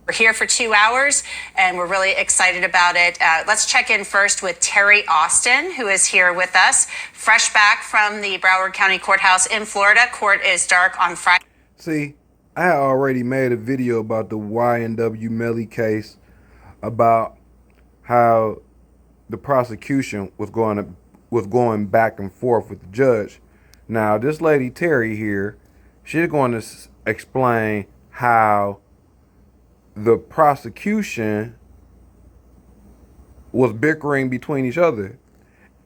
We're here for 2 hours, and we're really excited about it. Let's check in first with Terry Austin, who is here with us, fresh back from the Broward County Courthouse in Florida. Court is dark on Friday. See, I already made a video about the Y&W Melly case, about how the prosecution was going back and forth with the judge. Now, this lady Terry here, she's going to explain how the prosecution was bickering between each other,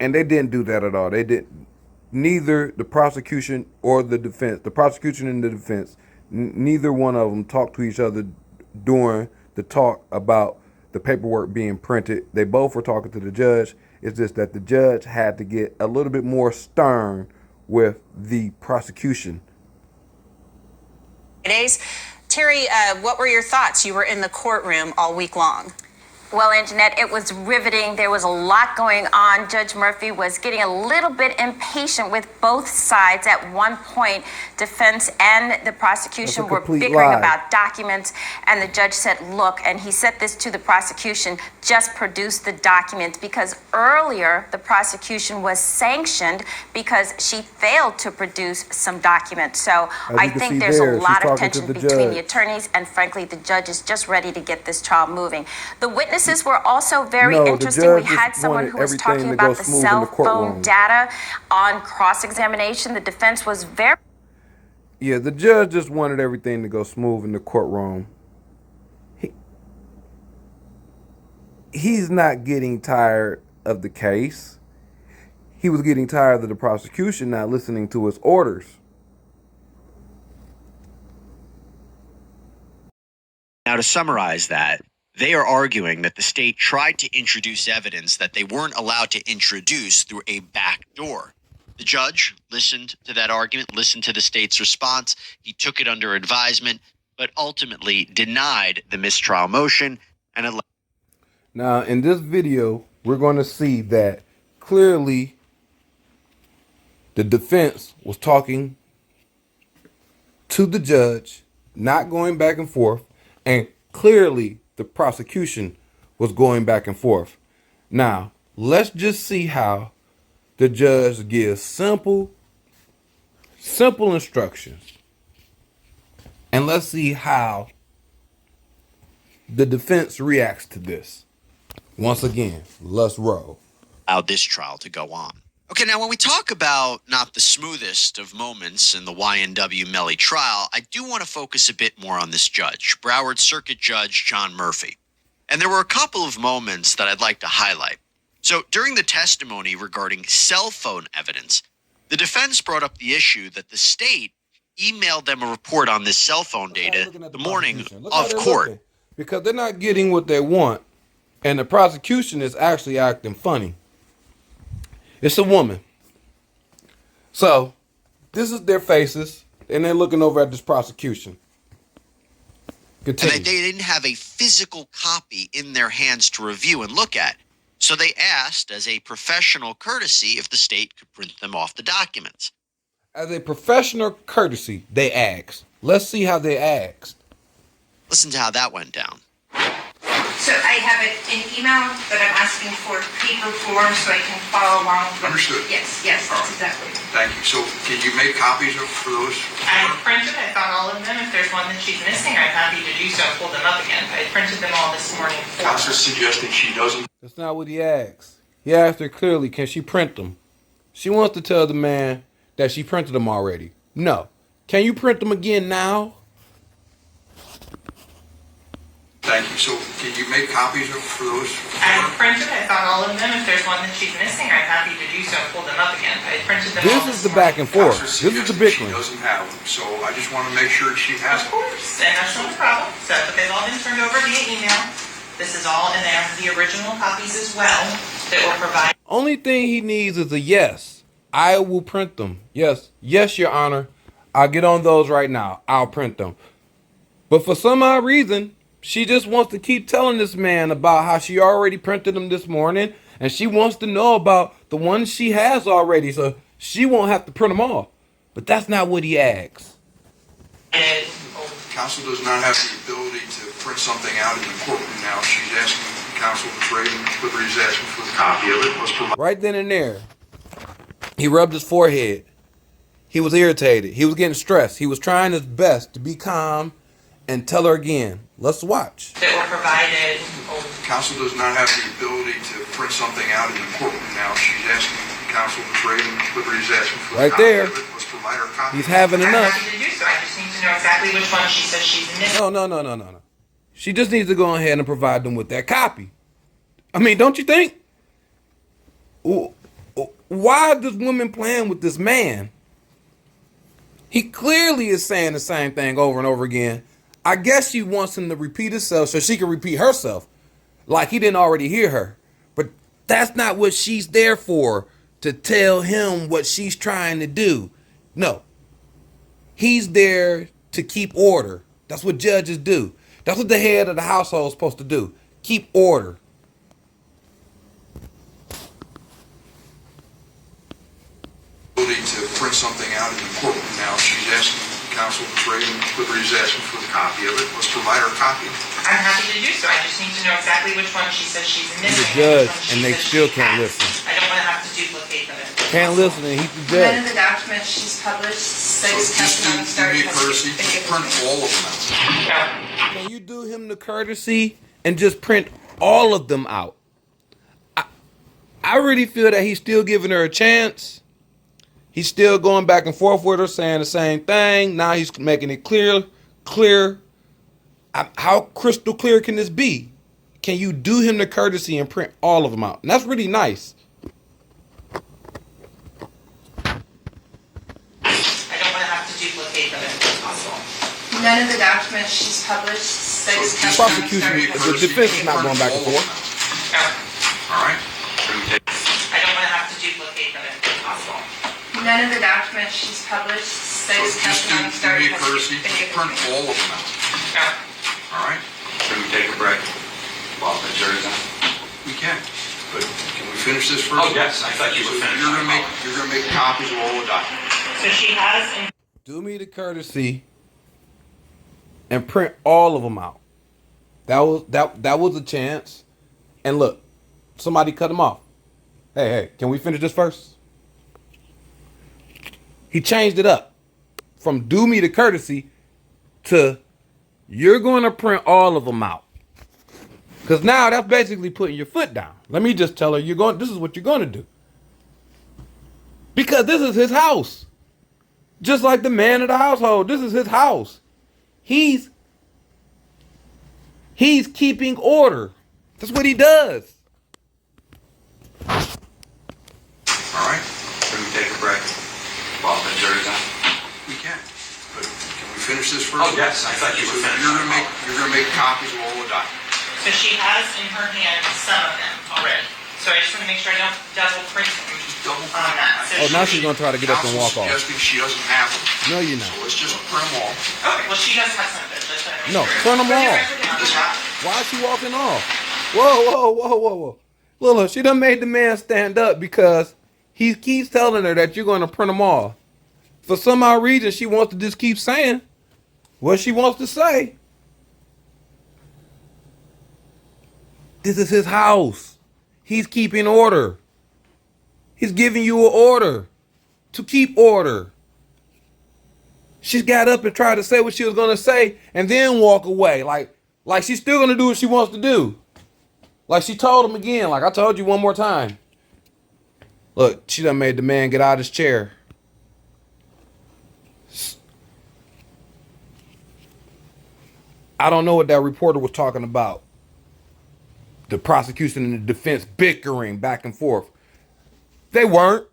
and they didn't do that at all. They didn't. Neither the prosecution or the defense, the prosecution and the defense, neither one of them talked to each other during the talk about the paperwork being printed. They both were talking to the judge. It's just that the judge had to get a little bit more stern with the prosecution. Terry, what were your thoughts? You were in the courtroom all week long. Well, Anjanette, it was riveting. There was a lot going on. Judge Murphy was getting a little bit impatient with both sides. At one point, defense and the prosecution were bickering about documents, and the judge said, look, and he said this to the prosecution, just produce the documents, because earlier the prosecution was sanctioned because she failed to produce some documents. So I think there's a lot of tension between the attorneys, and frankly, the judge is just ready to get this trial moving. The witnesses were also very interesting. We had someone who was talking about the cell phone data on cross-examination. The defense was very... Yeah, the judge just wanted everything to go smooth in the courtroom. He's not getting tired of the case. He was getting tired of the prosecution not listening to his orders. Now, to summarize that, they are arguing that the state tried to introduce evidence that they weren't allowed to introduce through a back door. The judge listened to that argument, listened to the state's response. He took it under advisement, but ultimately denied the mistrial motion. Now, in this video, we're going to see that clearly the defense was talking to the judge, not going back and forth, and clearly the prosecution was going back and forth. Now, let's just see how the judge gives simple instructions. And let's see how the defense reacts to this. Once again, let's roll. Allow this trial to go on. Okay, now when we talk about not the smoothest of moments in the Y&W Melly trial, I do want to focus a bit more on this judge, Broward Circuit Judge John Murphy. And there were a couple of moments that I'd like to highlight. So during the testimony regarding cell phone evidence, the defense brought up the issue that the state emailed them a report on this cell phone data the morning of court. Because they're not getting what they want, and the prosecution is actually acting funny. It's a woman. So, this is their faces, and they're looking over at this prosecution. Continue. And they didn't have a physical copy in their hands to review and look at. So they asked, as a professional courtesy, if the state could print them off the documents. As a professional courtesy, they asked. Let's see how they asked. Listen to how that went down. So I have an email that I'm asking for paper form so I can follow along. Understood. Yes, that's exactly. Thank you. So can you make copies for those? I printed, I found all of them. If there's one that she's missing, I'm happy to do so and pull them up again. I printed them all this morning. Counselor's suggesting she doesn't. That's not what he asked. He asked her clearly, can she print them? She wants to tell the man that she printed them already. No. Can you print them again now? Thank you. So can you make copies for those? I printed, I found all of them. If there's one that she's missing, I'm happy to do so and pull them up again. I printed them all This is the back and forth. This is the Bickering. She doesn't have them, so I just want to make sure she has them. Of course, and that's no problem. So, but they've all been turned over via email. This is all in there, the original copies as well that were provided. Only thing he needs is a yes. I will print them. Yes, Your Honor. I'll get on those right now. I'll print them. But for some odd reason, she just wants to keep telling this man about how she already printed them this morning, and she wants to know about the ones she has already, so she won't have to print them all. But that's not what he asks. And Counsel does not have the ability to print something out in the courtroom now. She's asking counsel to trade and Liberty's asking for a copy of it. Was provided. Right then and there, he rubbed his forehead. He was irritated. He was getting stressed. He was trying his best to be calm and tell her again. Let's watch. That were provided. Counsel does not have the ability to print something out in the courtroom now. She's asking counsel to trade and Liberty's asking for a Right copy there. of it. Was provide her a copy. He's having I'm enough. happy to do so. I just need to know exactly which one she says she's missing. No. She just needs to go ahead and provide them with that copy. I mean, don't you think? Why is this woman playing with this man? He clearly is saying the same thing over and over again. I guess she wants him to repeat himself so she can repeat herself. Like he didn't already hear her. But that's not what she's there for, to tell him what she's trying to do. No. He's there to keep order. That's what judges do. That's what the head of the household is supposed to do. Keep order. To print something out in the courtroom now. She's asking counsel to trade and Liberty's asking for a copy of it. Let's provide her a copy. I'm happy to do so. I just need to know exactly which one she says she's missing. He's the judge, which one she and they says still she can't has. listen. I don't want to have to duplicate them. Can't listen, and he's the None judge. of the documents she's published So says just do testimony me a courtesy, just print all of them out. Can you do him the courtesy and just print all of them out? I really feel that he's still giving her a chance. He's still going back and forth with her, saying the same thing. Now he's making it clear. How crystal clear can this be? Can you do him the courtesy and print all of them out? And that's really nice. I don't want to have to duplicate them if possible. None of the documents she's published says So just testimony. Prosecution, do me a the courtesy, defense just is not print going back and all of forth. them out. All right? I don't want to have to duplicate them if possible. None of the documents she's published So says just testimony do me a courtesy, just print all of them out. All right? Can we take a break while the jury's on? We can. But can we finish this first? Oh, yes, I thought you were So finished. you're gonna make copies of all the documents. So she has in Do me the courtesy and print all of them out. That was a chance. And look, somebody cut him off. Hey, can we finish this first? He changed it up from do me the courtesy to you're going to print all of them out. Because now that's basically putting your foot down. Let me just tell her this is what you're going to do. Because this is his house. Just like the man of the household. This is his house. He's keeping order. That's what he does. All right? Can we take a break while the jury's on? We can. But can we finish this first? Oh, yes, I thought you were So finished. you're gonna make copies of all the documents. So she has in her hand some of them already. So I just want to make sure I don't double print them Double on print. that. So Oh, now she- she's going to try to get up and walk off. Counsel's suggesting she doesn't have them. No, you're not. So let's just print them all. Okay, well, she does have some of it. Just want to make No, sure. turn them For the off. record, Now, it's this not- happens. Why is she walking off? Whoa. Look, she done made the man stand up because he keeps telling her that you're going to print them all. For some odd reason, she wants to just keep saying what she wants to say. This is his house. He's keeping order. He's giving you an order to keep order. She got up and tried to say what she was going to say and then walk away. Like she's still going to do what she wants to do. Like she told him again, like I told you one more time. Look, she done made the man get out of his chair. I don't know what that reporter was talking about. The prosecution and the defense bickering back and forth. They weren't.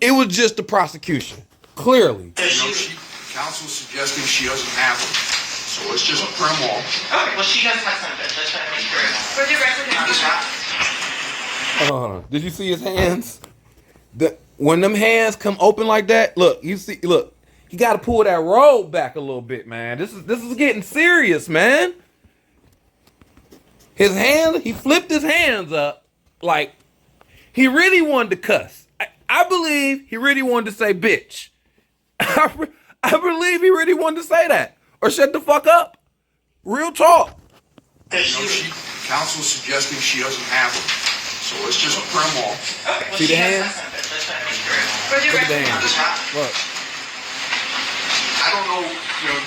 It was just the prosecution. Clearly. Counsel's suggesting she doesn't have them. So let's just print them all. Okay, well, she does have some of it. Just want to make sure. For the record, Now, this it's happens. Hold on. Did you see his hands? When them hands come open like that, look, he got to pull that robe back a little bit, man. This is getting serious, man. His hands, he flipped his hands up like he really wanted to cuss. I believe he really wanted to say bitch. I believe he really wanted to say that. or shut the fuck up. Real talk. Counsel's suggesting she doesn't have them. So let's just print them all. Okay, well, See she the has hand? some of it. Let's try to make sure. For the Look at the record, hand. Look. I don't know,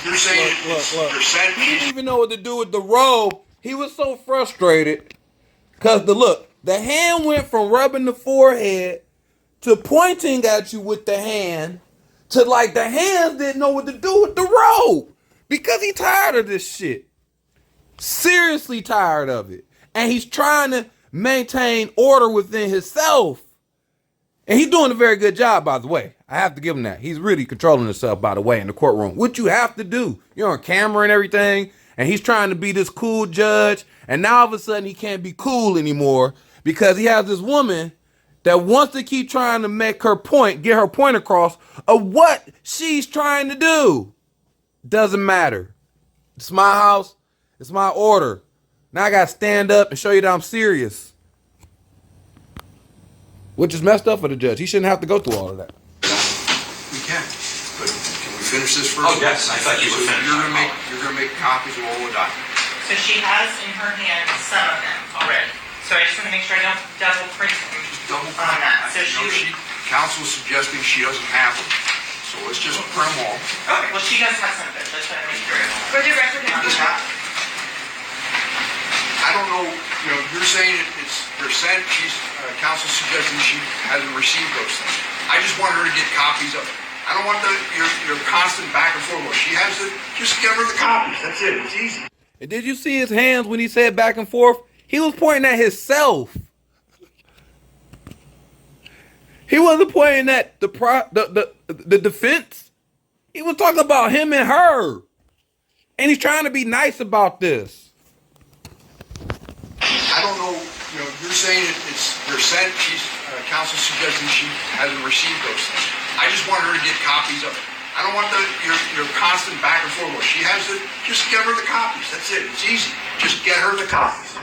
you're saying Look. you're saying He didn't even know what to do with the robe. He was so frustrated because the hand went from rubbing the forehead to pointing at you with the hand to like the hands didn't know what to do with the robe because he tired of this shit. Seriously tired of it. And he's trying to maintain order within himself. And he's doing a very good job, by the way. I have to give him that. He's really controlling himself, by the way, in the courtroom. What you have to do. You're on camera and everything. And he's trying to be this cool judge. And now all of a sudden he can't be cool anymore because he has this woman that wants to keep trying to make her point, get her point across of what she's trying to do. Doesn't matter. It's my house. It's my order. Now I got to stand up and show you that I'm serious. Which is messed up for the judge. He shouldn't have to go through all of that. we can, but can we finish this first? Oh, yes, I thought you were So finished. you're gonna make copies of all the documents. So she has in her hand some of them already. So I just want to make sure I don't double print them Double on that. So counsel's suggesting she doesn't have them. So let's just print them all. Okay, well, she does have some of it. Let's try to make sure. For the record, I don't know, you're saying they're sent, counsel's suggesting she hasn't received those things. I just want her to get copies of it. I don't want your constant back and forth. Well, she has it, just give her the copies. That's it, it's easy. And did you see his hands when he said back and forth? He was pointing at himself. He wasn't pointing at the defense. He was talking about him and her. And he's trying to be nice about this. I don't know, you're saying they're sent, counsel's suggesting she hasn't received those things. I just want her to get copies of it. I don't want your constant back and forth. Well, she has it, just give her the copies. That's it, it's easy. Just get her the copies.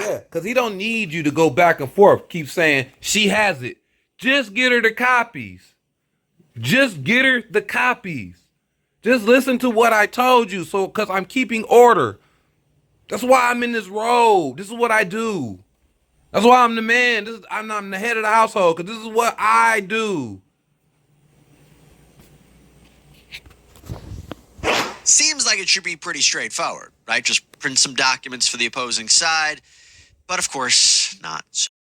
Yeah, because he don't need you to go back and forth. Keep saying, she has it. Just get her the copies. Just get her the copies. Just listen to what I told you, because I'm keeping order. That's why I'm in this robe. This is what I do. That's why I'm the man. I'm the head of the household, because this is what I do. Seems like it should be pretty straightforward, right? Just print some documents for the opposing side. But of course, not.